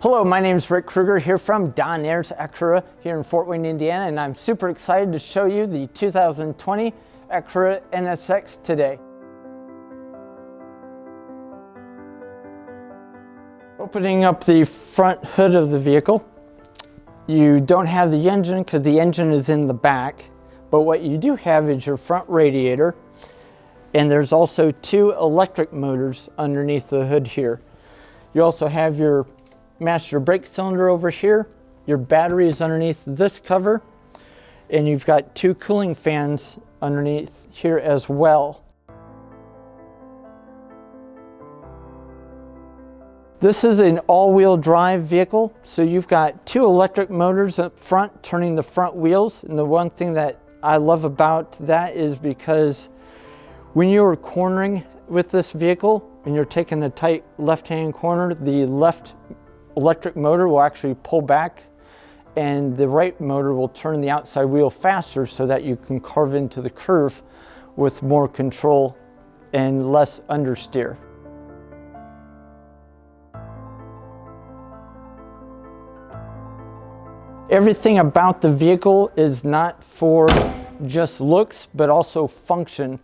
Hello, my name is Rick Kruger here from Ayres Acura here in Fort Wayne, Indiana, and I'm super excited to show you the 2020 Acura NSX today. Opening up the front hood of the vehicle, you don't have the engine because the engine is in the back, but what you do have is your front radiator, and there's also two electric motors underneath the hood here. You also have your master brake cylinder over here, your battery is underneath this cover, and you've got two cooling fans underneath here as well. This is an all-wheel drive vehicle, so you've got two electric motors up front turning the front wheels, and the one thing that I love about that is because when you're cornering with this vehicle and you're taking a tight left-hand corner, the left electric motor will actually pull back and the right motor will turn the outside wheel faster so that you can carve into the curve with more control and less understeer. Everything about the vehicle is not for just looks, but also function.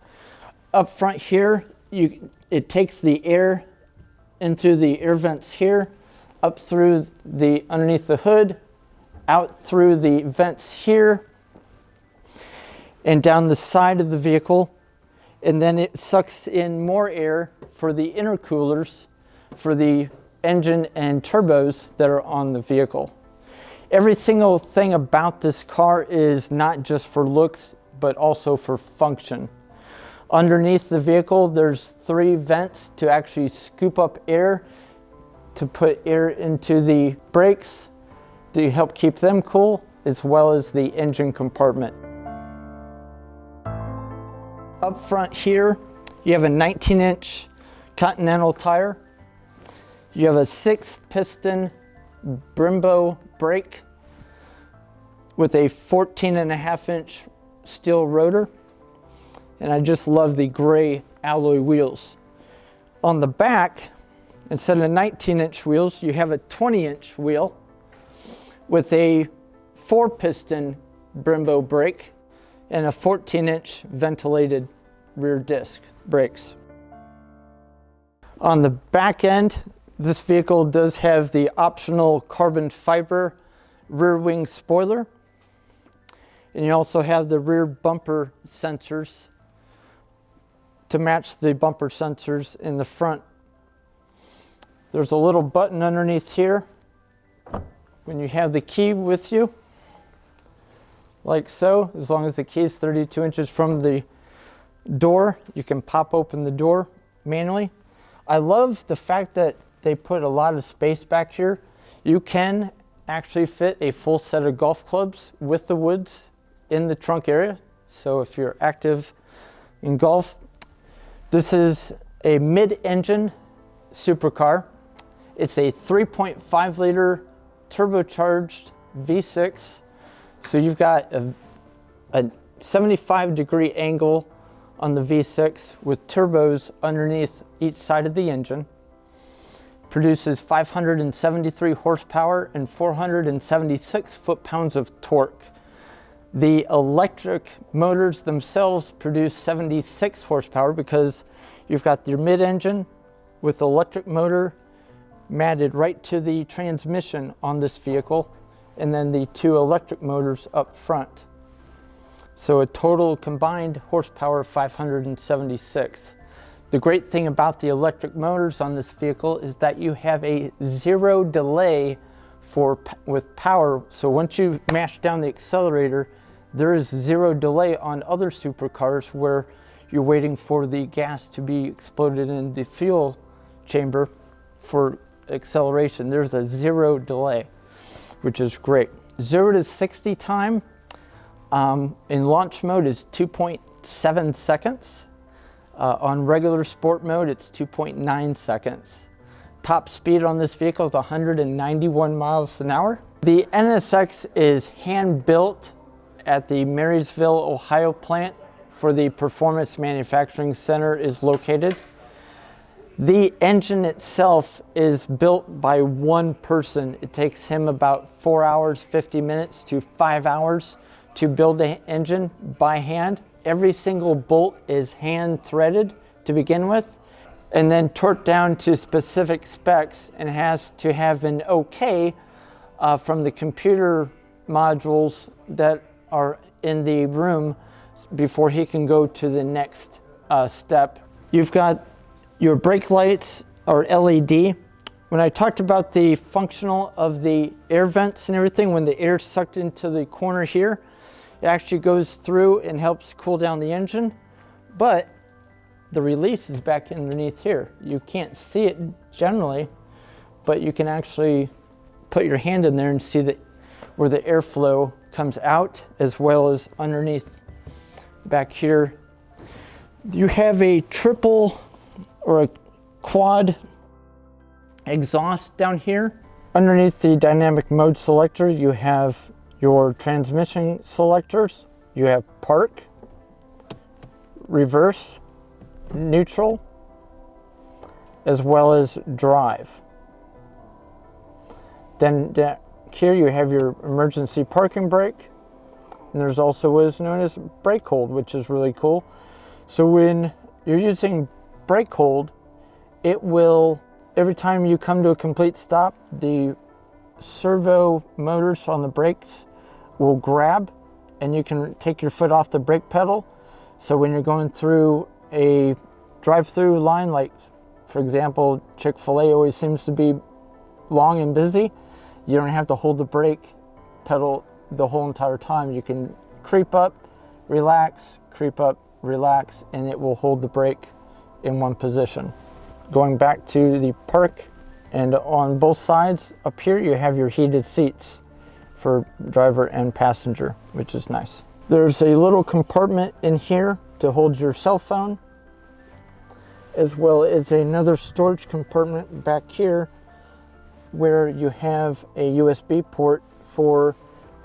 Up front here, it takes the air in through the air vents here, up through the underneath the hood, out through the vents here, and down the side of the vehicle, and then it sucks in more air for the intercoolers for the engine and turbos that are on the vehicle. Every single thing about this car is not just for looks, but also for function. Underneath the vehicle, there's three vents to actually scoop up air, to put air into the brakes to help keep them cool, as well as the engine compartment. Up front here, you have a 19-inch Continental tire. You have a 6-piston Brembo brake with a 14.5-inch steel rotor. And I just love the gray alloy wheels. On the back, instead of 19-inch wheels, you have a 20-inch wheel with a 4-piston Brembo brake and a 14-inch ventilated rear disc brakes. On the back end, this vehicle does have the optional carbon fiber rear wing spoiler, and you also have the rear bumper sensors to match the bumper sensors in the front. There's a little button underneath here. When you have the key with you, like so, as long as the key is 32 inches from the door, you can pop open the door manually. I love the fact that they put a lot of space back here. You can actually fit a full set of golf clubs with the woods in the trunk area. So if you're active in golf, this is a mid-engine supercar. It's a 3.5 liter turbocharged V6. So you've got a 75-degree angle on the V6 with turbos underneath each side of the engine. Produces 573 horsepower and 476 foot-pounds of torque. The electric motors themselves produce 76 horsepower because you've got your mid-engine with the electric motor matted right to the transmission on this vehicle, and then the two electric motors up front. So a total combined horsepower of 576. The great thing about the electric motors on this vehicle is that you have a zero delay with power. So once you mash down the accelerator, there is zero delay on other supercars where you're waiting for the gas to be exploded in the fuel chamber for acceleration. There's a zero delay, which is great. 0 to 60 time in launch mode is 2.7 seconds. On regular sport mode, it's 2.9 seconds. Top speed on this vehicle is 191 miles an hour. The NSX is hand-built at the Marysville, Ohio plant for the Performance Manufacturing Center is located. The engine itself is built by one person. It takes him about 4 hours, 50 minutes to 5 hours to build the engine by hand. Every single bolt is hand threaded to begin with, and then torqued down to specific specs, and has to have an okay from the computer modules that are in the room before he can go to the next step. You've got your brake lights are LED. When I talked about the functional of the air vents and everything, when the air is sucked into the corner here, it actually goes through and helps cool down the engine, but the release is back underneath here. You can't see it generally, but you can actually put your hand in there and see that where the airflow comes out, as well as underneath back here. You have a triple or a quad exhaust down here. Underneath the dynamic mode selector, you have your transmission selectors. You have park, reverse, neutral, as well as drive. Then here you have your emergency parking brake, and there's also what is known as brake hold, which is really cool. So when you're using brake hold, it will, every time you come to a complete stop, the servo motors on the brakes will grab, and you can take your foot off the brake pedal. So when you're going through a drive-through line, like for example, Chick-fil-A always seems to be long and busy, you don't have to hold the brake pedal the whole entire time. You can creep up, relax, creep up, relax, and it will hold the brake in one position. Going back to the park, and on both sides up here you have your heated seats for driver and passenger, which is nice. There's a little compartment in here to hold your cell phone, as well as another storage compartment back here where you have a USB port for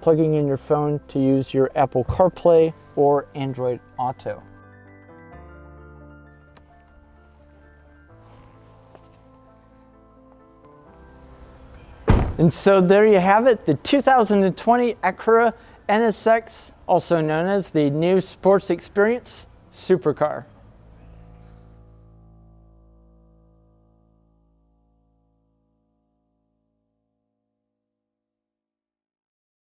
plugging in your phone to use your Apple CarPlay or Android Auto. And so there you have it, the 2020 Acura NSX, also known as the new sports experience supercar.